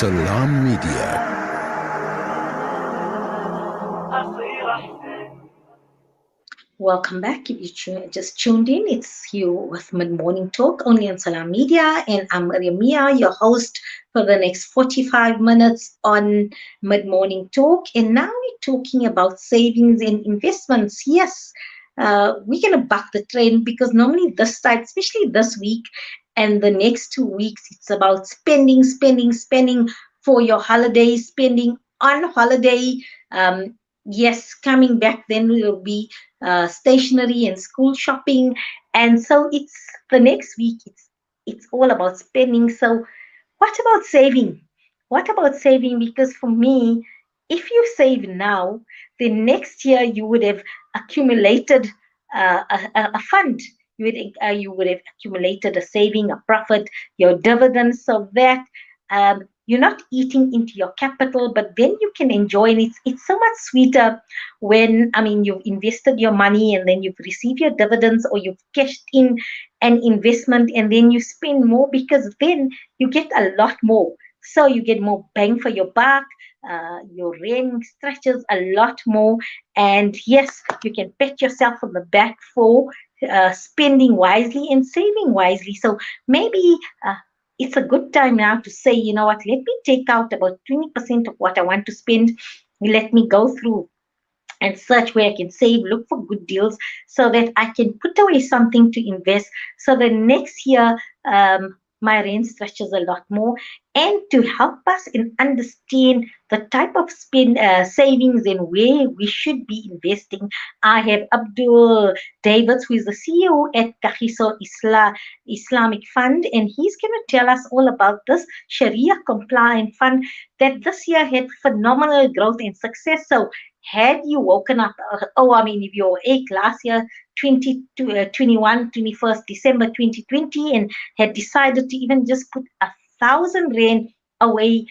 Salam Media. Welcome back. If you just tuned in, it's you with Mid Morning Talk only on Salam Media, and I'm Mia, your host for the next 45 minutes on Mid Morning Talk. And now we're talking about savings and investments. Yes, we're going to buck the trend because normally this time, especially this week and the next 2 weeks, it's about spending for your holiday, spending on holiday. Yes, coming back then will be stationery and school shopping, and so it's the next week. It's all about spending. So, what about saving? What about saving? Because for me, if you save now, then next year you would have accumulated a fund. You would have accumulated a saving, a profit, your dividends, so that you're not eating into your capital, but then you can enjoy it. It's so much sweeter when, I mean, you've invested your money and then you've received your dividends, or you've cashed in an investment and then you spend more, because then you get a lot more. So you get more bang for your buck. Your rent stretches a lot more. And yes, you can pat yourself on the back for spending wisely and saving wisely. So maybe it's a good time now to say, you know what, let me take out about 20% of what I want to spend. Let me go through and search where I can save, look for good deals so that I can put away something to invest. So the next year, my rent stretches a lot more. And to help us in understand the type of savings and where we should be investing, I have Abdul Davids, who is the CEO at Kagiso Islamic Fund, and he's going to tell us all about this Sharia compliant fund that this year had phenomenal growth and success. So had you woken up, if you were awake last year, 21st December 2020, and had decided to even just put 1,000 rand away,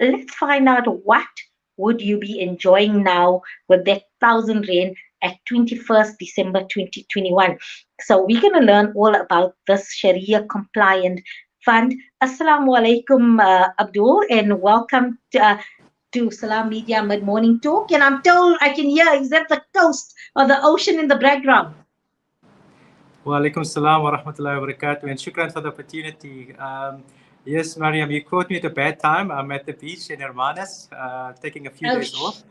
let's find out what would you be enjoying now with that 1,000 rand at 21st December 2021. So we're going to learn all about this Sharia compliant fund. Assalamu alaikum, Abdul, and welcome to Salam Media Mid Morning Talk. And I'm told I can hear, is that the coast or the ocean in the background? Wa alaikum salam wa rahmatullahi wa barakatuh, and shukran for the opportunity. Yes, Mariam, you caught me at a bad time. I'm at the beach in Hermanus, taking a few days off.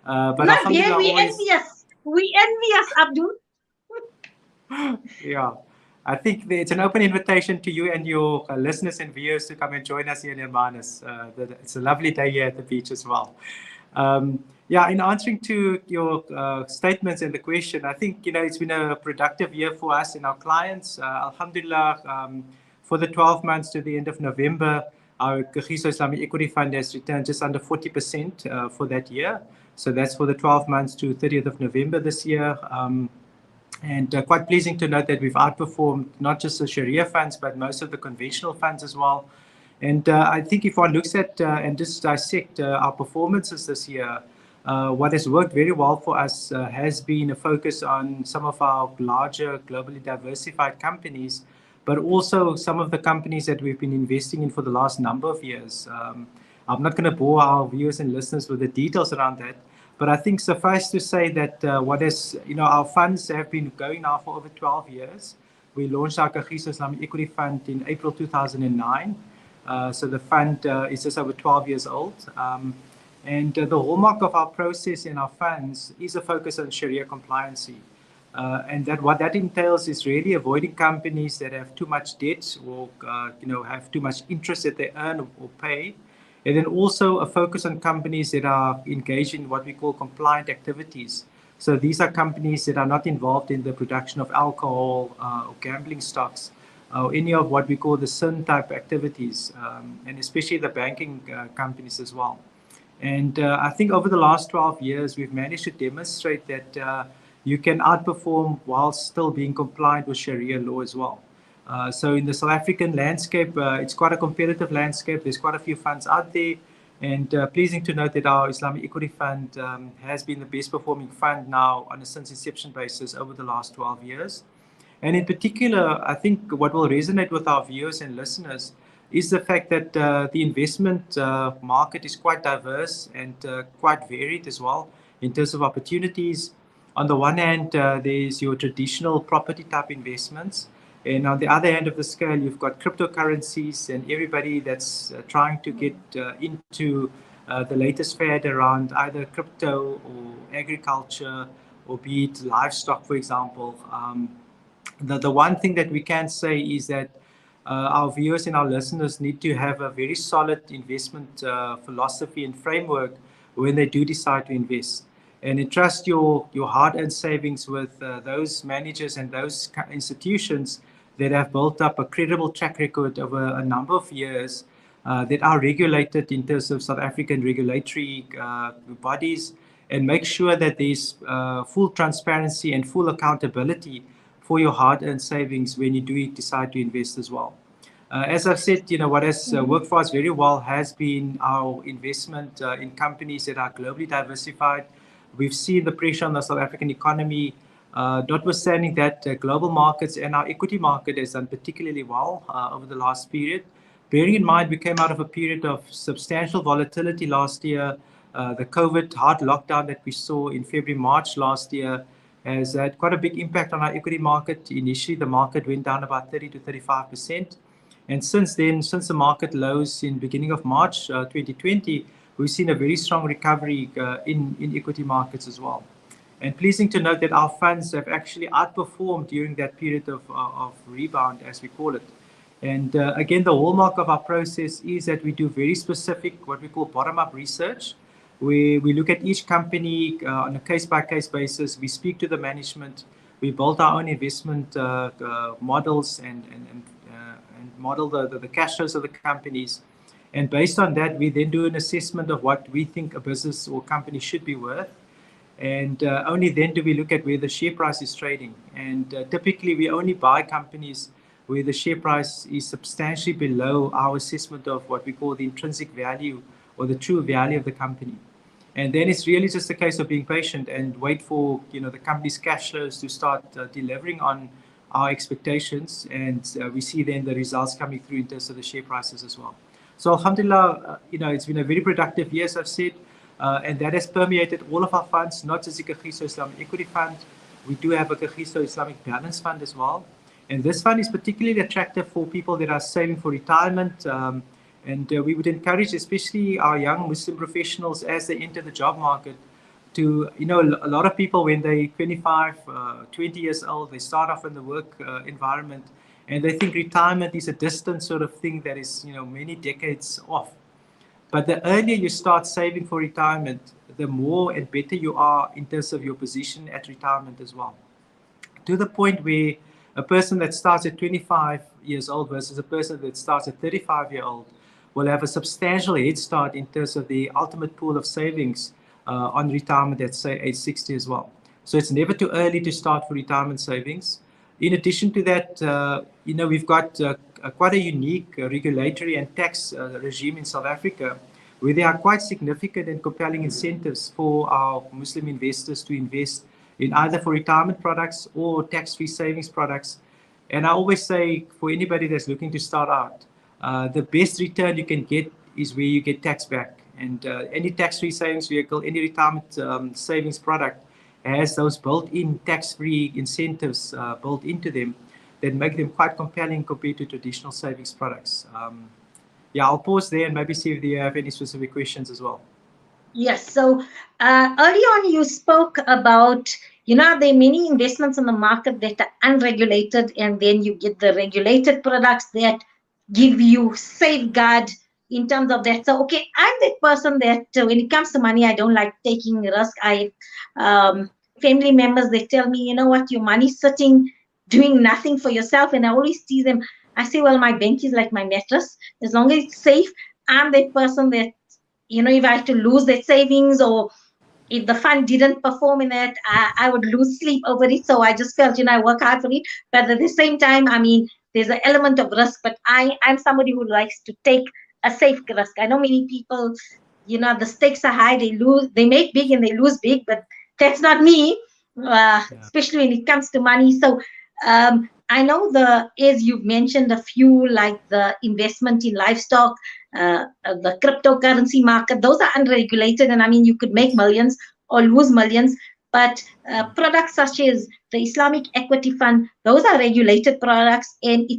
But alhamdulillah, we envious. We envious, Abdul. Yeah, I think it's an open invitation to you and your listeners and viewers to come and join us here in Hermanus. It's a lovely day here at the beach as well. Yeah, in answering to your statements and the question, I think, it's been a productive year for us and our clients. Alhamdulillah, for the 12 months to the end of November, our Kagiso Islamic Equity Fund has returned just under 40% for that year. So that's for the 12 months to 30th of November this year. And quite pleasing to note that we've outperformed not just the Sharia funds, but most of the conventional funds as well. And I think if one looks at and just dissect our performances this year, what has worked very well for us has been a focus on some of our larger globally diversified companies, but also some of the companies that we've been investing in for the last number of years. I'm not going to bore our viewers and listeners with the details around that, but I think suffice to say that our funds have been going now for over 12 years. We launched our Kagiso Islamic Equity Fund in April 2009. So the fund is just over 12 years old. And the hallmark of our process in our funds is a focus on Sharia compliancy. And that what that entails is really avoiding companies that have too much debt or have too much interest that they earn or pay. And then also a focus on companies that are engaged in what we call compliant activities. So these are companies that are not involved in the production of alcohol or gambling stocks, or any of what we call the sin type activities, and especially the banking companies as well. And I think over the last 12 years, we've managed to demonstrate that you can outperform while still being compliant with Sharia law as well. So in the South African landscape, it's quite a competitive landscape. There's quite a few funds out there. And pleasing to note that our Islamic Equity Fund has been the best performing fund now on a since inception basis over the last 12 years. And in particular, I think what will resonate with our viewers and listeners is the fact that the investment market is quite diverse and quite varied as well in terms of opportunities. On the one hand, there's your traditional property type investments. And on the other end of the scale, you've got cryptocurrencies and everybody that's trying to get into the latest fad around either crypto or agriculture, or be it livestock, for example. The one thing that we can say is that our viewers and our listeners need to have a very solid investment philosophy and framework when they do decide to invest. And entrust your hard-earned savings with those managers and those institutions that have built up a credible track record over a number of years, that are regulated in terms of South African regulatory bodies, and make sure that there's full transparency and full accountability for your hard-earned savings when you do decide to invest as well. As I've said, what has worked for us very well has been our investment in companies that are globally diversified. We've seen the pressure on the South African economy, notwithstanding that global markets and our equity market has done particularly well over the last period. Bearing in mind, we came out of a period of substantial volatility last year. The COVID hard lockdown that we saw in February, March last year has had quite a big impact on our equity market. Initially, the market went down about 30 to 35%. And since then, since the market lows in beginning of March 2020, we've seen a very strong recovery in equity markets as well. And pleasing to note that our funds have actually outperformed during that period of rebound, as we call it. And again, the hallmark of our process is that we do very specific, what we call bottom-up research, where we look at each company on a case-by-case basis. We speak to the management. We build our own investment models and model the cash flows of the companies. And based on that, we then do an assessment of what we think a business or company should be worth. And only then do we look at where the share price is trading. And typically, we only buy companies where the share price is substantially below our assessment of what we call the intrinsic value or the true value of the company. And then it's really just a case of being patient and wait for the company's cash flows to start delivering on our expectations, and we see then the results coming through in terms of the share prices as well. So alhamdulillah, it's been a very productive year, as I've said, and that has permeated all of our funds, not just the Kagiso Islamic Equity Fund. We do have a Kagiso Islamic Balance Fund as well. And this fund is particularly attractive for people that are saving for retirement. And we would encourage, especially our young Muslim professionals, as they enter the job market, to, a lot of people when they're 25, 20 years old, they start off in the work environment, and they think retirement is a distant sort of thing that is, many decades off. But the earlier you start saving for retirement, the more and better you are in terms of your position at retirement as well. To the point where a person that starts at 25 years old versus a person that starts at 35-year-old will have a substantial head start in terms of the ultimate pool of savings on retirement at, say, age 60 as well. So it's never too early to start for retirement savings. In addition to that, we've got quite a unique regulatory and tax regime in South Africa, where there are quite significant and compelling incentives for our Muslim investors to invest in either for retirement products or tax-free savings products. And I always say, for anybody that's looking to start out, the best return you can get is where you get tax back. And any tax-free savings vehicle, any retirement savings product has those built-in tax-free incentives built into them that make them quite compelling compared to traditional savings products. I'll pause there and maybe see if you have any specific questions as well. Yes. So early on, you spoke about, there are many investments in the market that are unregulated, and then you get the regulated products that give you safeguard in terms of that. So, okay, I'm that person that when it comes to money, I don't like taking risk. I family members, they tell me, you know what, your money's sitting, doing nothing for yourself. And I always tease them. I say, well, my bank is like my mattress. As long as it's safe, I'm that person that, if I had to lose that savings, or if the fund didn't perform in that, I would lose sleep over it. So I just felt, I work hard for it. But at the same time, there's an element of risk, but I'm somebody who likes to take a safe risk. I know many people, the stakes are high, they make big and they lose big, but that's not me, especially when it comes to money. So I know as you've mentioned, a few like the investment in livestock, the cryptocurrency market, those are unregulated. And I mean, you could make Yes. millions or lose millions. But products such as the Islamic Equity Fund, those are regulated products, and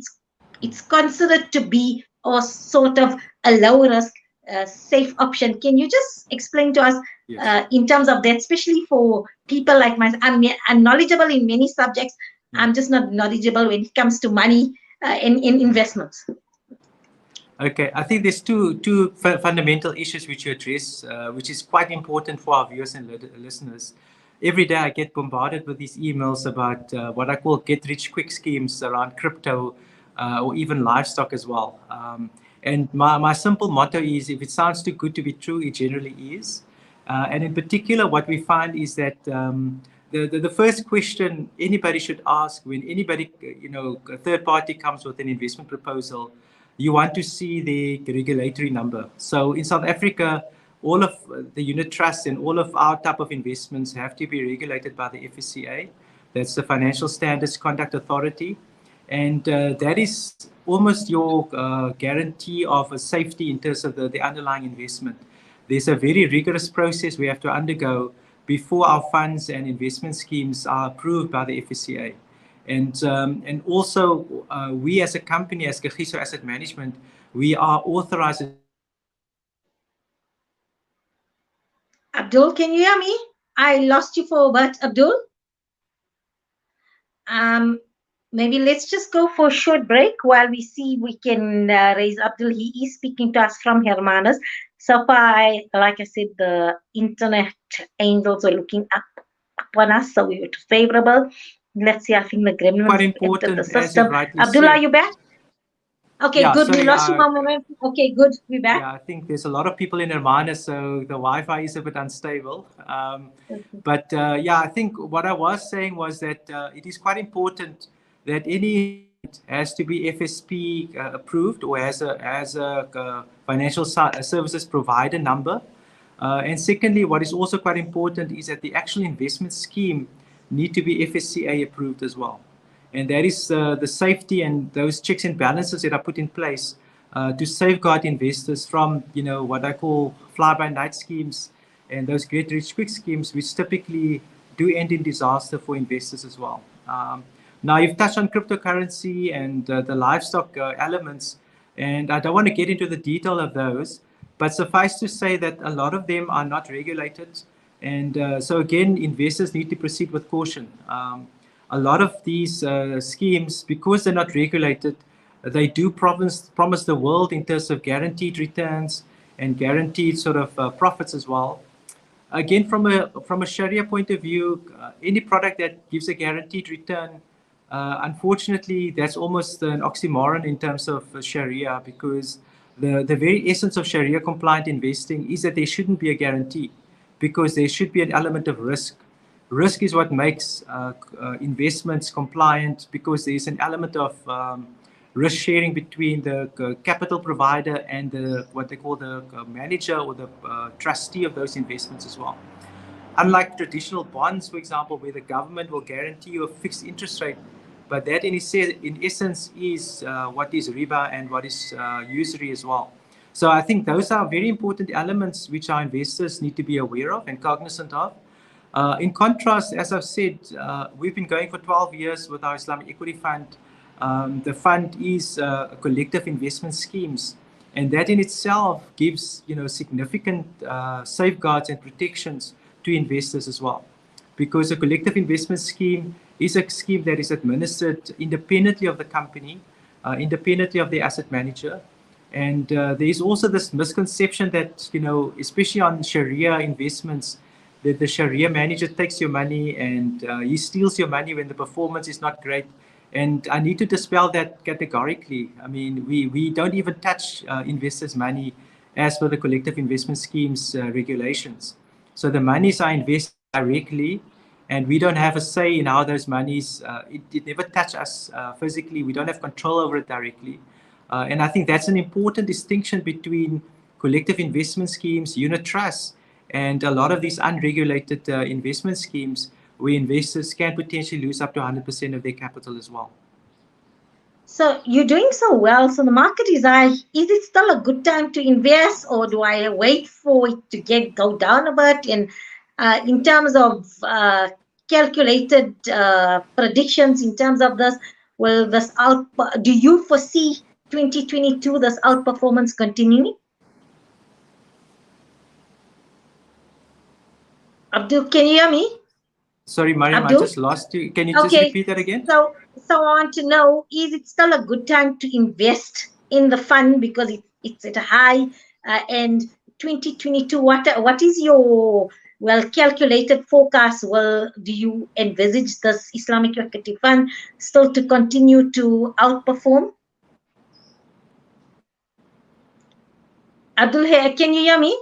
it's considered to be a sort of a low risk, safe option. Can you just explain to us Yes. in terms of that, especially for people like myself? I'm knowledgeable in many subjects. Mm. I'm just not knowledgeable when it comes to money in investments. Okay, I think there's two fundamental issues which you address, which is quite important for our viewers and listeners. Every day I get bombarded with these emails about what I call get-rich-quick schemes around crypto or even livestock as well. And my simple motto is, if it sounds too good to be true, it generally is. And in particular, what we find is that the first question anybody should ask when anybody, a third party comes with an investment proposal, you want to see the regulatory number. So in South Africa, all of the unit trusts and all of our type of investments have to be regulated by the FSCA. That's the Financial Standards Conduct Authority. And that is almost your guarantee of a safety in terms of the underlying investment. There's a very rigorous process we have to undergo before our funds and investment schemes are approved by the FSCA. And also, we as a company, as Kagiso Asset Management, we are authorized. Abdul, can you hear me? I lost you for what, Abdul? Um, Maybe let's just go for a short break while we see we can raise Abdul. He is speaking to us from Hermanus. So far, like I said, the internet angels are looking up upon us, so we were too favorable. Let's see, I think the gremlins Quite have entered the important, as you've system. rightly Abdul, are said. you back? Okay, Yeah, good. We sorry. lost you for a moment. Okay, good. We're back. Yeah, I think there's a lot of people in Hermanus, so the Wi-Fi is a bit unstable. Okay. But yeah, I think what I was saying was that it is quite important that any investment has to be FSP approved or has a financial services provider number. And secondly, what is also quite important is that the actual investment scheme need to be FSCA approved as well. And that is the safety and those checks and balances that are put in place to safeguard investors from, what I call fly-by-night schemes and those get-rich-quick schemes, which typically do end in disaster for investors as well. Now, you've touched on cryptocurrency and the livestock elements, and I don't want to get into the detail of those, but suffice to say that a lot of them are not regulated. And so again, investors need to proceed with caution. A lot of these schemes, because they're not regulated, they do promise the world in terms of guaranteed returns and guaranteed sort of profits as well. Again, from a Sharia point of view, any product that gives a guaranteed return, unfortunately, that's almost an oxymoron in terms of Sharia, because the very essence of Sharia compliant investing is that there shouldn't be a guarantee, because there should be an element of risk. Risk is what makes investments compliant, because there's an element of risk sharing between the capital provider and what they call the manager or the trustee of those investments as well. Unlike traditional bonds, for example, where the government will guarantee you a fixed interest rate, but that in essence is what is riba and what is usury as well. So I think those are very important elements which our investors need to be aware of and cognizant of. In contrast, as I've said, we've been going for 12 years with our Islamic Equity Fund. The fund is collective investment schemes, and that in itself gives significant safeguards and protections to investors as well, because a collective investment scheme is a scheme that is administered independently of the company, independently of the asset manager. And there is also this misconception that, especially on Sharia investments, that the Sharia manager takes your money and he steals your money when the performance is not great. And I need to dispel that categorically. I mean, we don't even touch investors' money as per the collective investment schemes regulations. So the monies are invested directly, and we don't have a say in how those monies, it never touch us physically. We don't have control over it directly. And I think that's an important distinction between collective investment schemes, unit trusts, and a lot of these unregulated investment schemes where investors can potentially lose up to 100% of their capital as well. So you're doing so well. So the market is high. Is it still a good time to invest, or do I wait for it to go down a bit? And in terms of calculated predictions, in terms of this, will this out? Do you foresee 2022 this outperformance continuing? Abdul, can you hear me? Sorry, Mariam, I Abdul? just lost you. Can you just Okay, repeat that again? so I want to know, is it still a good time to invest in the fund because it's at a high, and 2022, what is your well calculated forecast? Well, do you envisage this Islamic equity fund still to continue to outperform? Abdul, can you hear me?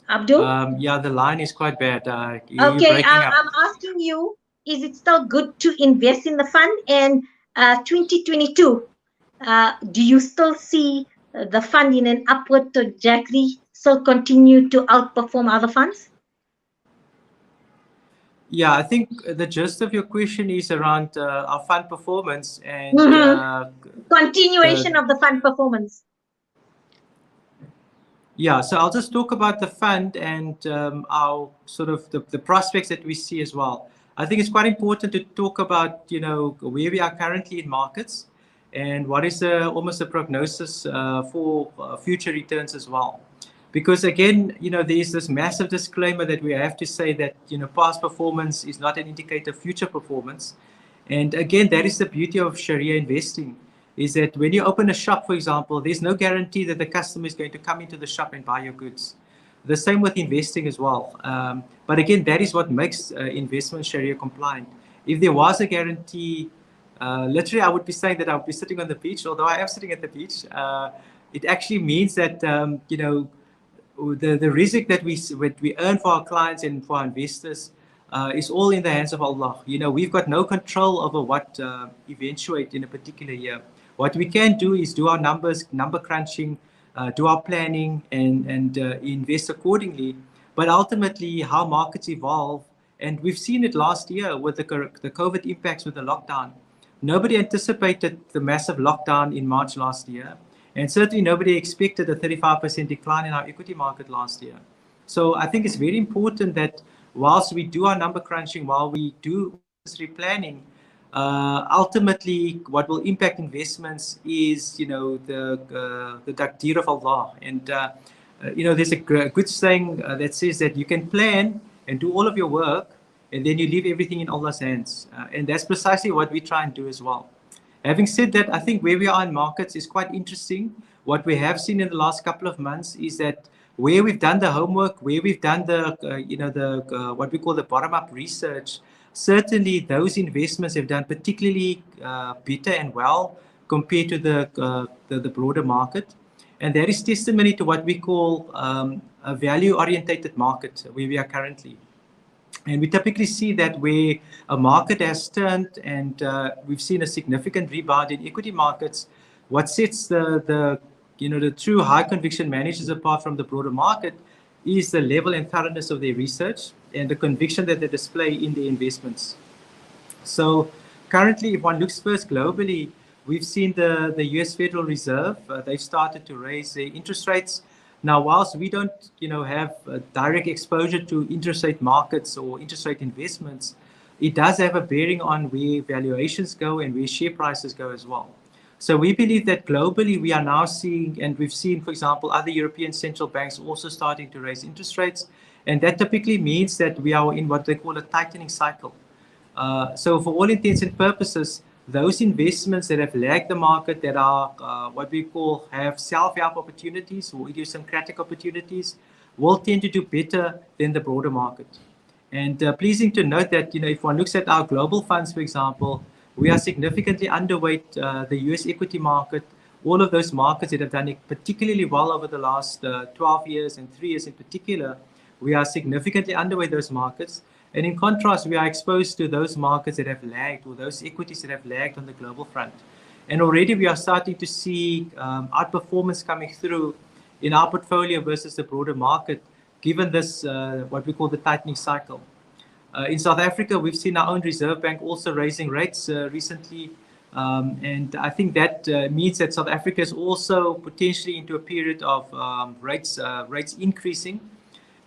Abdul? Yeah, the line is quite bad. You're Okay, breaking up. I'm asking you, is it still good to invest in the fund? And 2022, do you still see the fund in an upward trajectory, still continue to outperform other funds? Yeah, I think the gist of your question is around our fund performance and Mhm. the Continuation of the fund performance. yeah. So I'll just talk about the fund and our sort of the prospects that we see as well. I think it's quite important to talk about where we are currently in markets and what is almost a prognosis for future returns as well. Because again, there's this massive disclaimer that we have to say that past performance is not an indicator of future performance. And again, that is the beauty of Sharia investing, is that when you open a shop, for example, there's no guarantee that the customer is going to come into the shop and buy your goods. The same with investing as well. But again, that is what makes investment Sharia compliant. If there was a guarantee, literally, I would be saying that I would be sitting on the beach, although I am sitting at the beach. It actually means that, the risk that we earn for our clients and for our investors is all in the hands of Allah. We've got no control over what eventuate in a particular year. What we can do is do our numbers, number crunching, do our planning, and invest accordingly. But ultimately, how markets evolve, and we've seen it last year with the COVID impacts with the lockdown. Nobody anticipated the massive lockdown in March last year. And certainly nobody expected a 35% decline in our equity market last year. So I think it's very important that whilst we do our number crunching, while we do necessary planning, ultimately what will impact investments is, the takdir of Allah. And, there's a good saying that says that you can plan and do all of your work, and then you leave everything in Allah's hands. And that's precisely what we try and do as well. Having said that, I think where we are in markets is quite interesting. What we have seen in the last couple of months is that where we've done the homework, where we've done what we call the bottom-up research, certainly those investments have done particularly better and well compared to the broader market. And that is testimony to what we call a value-orientated market where we are currently. And we typically see that where a market has turned and we've seen a significant rebound in equity markets, what sets the true high conviction managers apart from the broader market is the level and thoroughness of their research and the conviction that they display in their investments. So currently, if one looks first globally, we've seen the US Federal Reserve, they've started to raise their interest rates. Now, whilst we don't, have a direct exposure to interest rate markets or interest rate investments, it does have a bearing on where valuations go and where share prices go as well. So we believe that globally we are now seeing, and we've seen, for example, other European central banks also starting to raise interest rates. And that typically means that we are in what they call a tightening cycle. So for all intents and purposes, those investments that have lagged the market, that are what we call have self-help opportunities or idiosyncratic opportunities, will tend to do better than the broader market. And pleasing to note that, if one looks at our global funds, for example, we are significantly underweight the US equity market. All of those markets that have done it particularly well over the last 12 years and 3 years in particular, we are significantly underweight those markets. And in contrast, we are exposed to those markets that have lagged, or those equities that have lagged on the global front. And already we are starting to see outperformance coming through in our portfolio versus the broader market, given this, what we call the tightening cycle. In South Africa, we've seen our own Reserve Bank also raising rates recently. And I think that means that South Africa is also potentially into a period of rates increasing.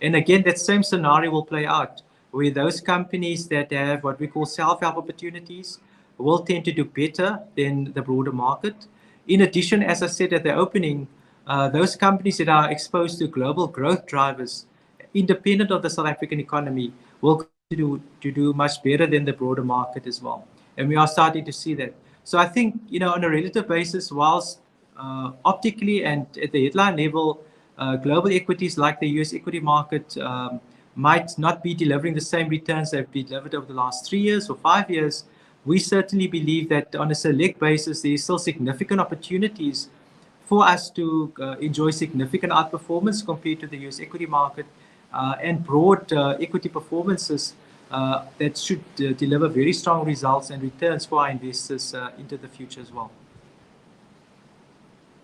And again, that same scenario will play out, where those companies that have what we call self-help opportunities will tend to do better than the broader market. In addition, as I said at the opening, those companies that are exposed to global growth drivers, independent of the South African economy, will continue to do much better than the broader market as well. And we are starting to see that. So I think, on a relative basis, whilst optically and at the headline level, global equities like the US equity market might not be delivering the same returns they've delivered over the last 3 years or 5 years, we certainly believe that on a select basis, there is still significant opportunities for us to enjoy significant outperformance compared to the US equity market and broad equity performances that should deliver very strong results and returns for our investors into the future as well.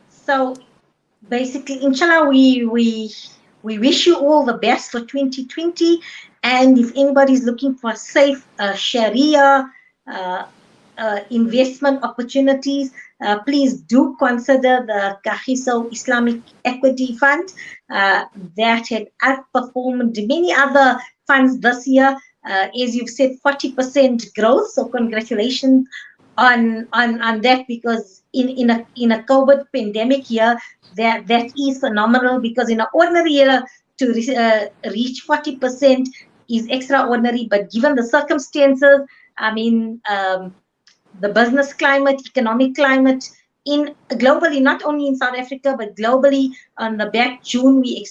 So basically, inshallah, we wish you all the best for 2020. And if anybody's looking for safe Sharia investment opportunities, please do consider the Kagiso Islamic Equity Fund that had outperformed many other funds this year. As you've said, 40% growth. So congratulations on that, because in a COVID pandemic year, that is phenomenal, because in an ordinary year to reach 40% is extraordinary. But given the circumstances, I mean, the business climate, economic climate in globally, not only in South Africa but globally, on the back June we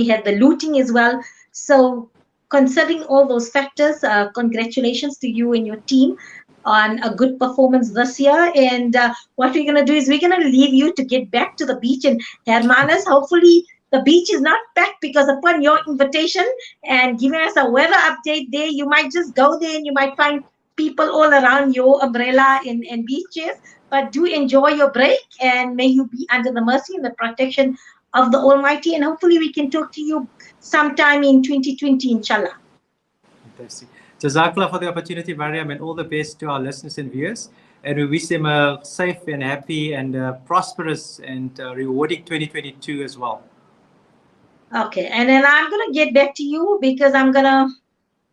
had the looting as well. So considering all those factors, congratulations to you and your team on a good performance this year. And what we're going to do is we're going to leave you to get back to the beach in Hermanus. Hopefully the beach is not packed, because upon your invitation and giving us a weather update there, you might just go there and you might find people all around your umbrella and beaches. But do enjoy your break, and may you be under the mercy and the protection of the Almighty. And hopefully we can talk to you sometime in 2020, inshallah. Fantastic. Jazakallah for the opportunity, Mariam, and all the best to our listeners and viewers. And we wish them a safe and happy and prosperous and rewarding 2022 as well. Okay, and then I'm going to get back to you, because I'm going to,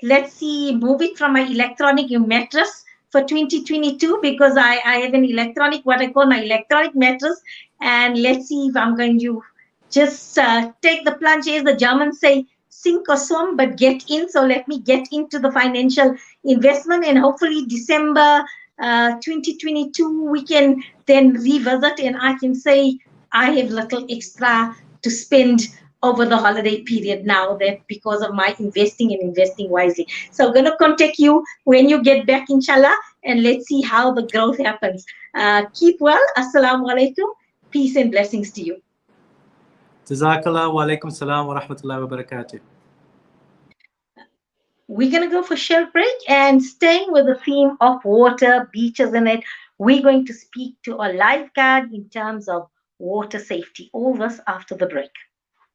let's see, move it from my electronic mattress for 2022, because I have an electronic, what I call my electronic mattress. And let's see if I'm going to just take the plunge, as the Germans say, sink or swim, but get in. So let me get into the financial investment, and hopefully December 2022 we can then revisit, and I can say I have little extra to spend over the holiday period now, that because of my investing and investing wisely. So I'm going to contact you when you get back, inshallah, and let's see how the growth happens. Keep well. Assalamu alaikum. Peace and blessings to you. Jazakallah wa alaikum salam wa rahmatullahi wa barakatuh. We're going to go for short break, and staying with the theme of water, beaches in it, we're going to speak to a lifeguard in terms of water safety. All this after the break.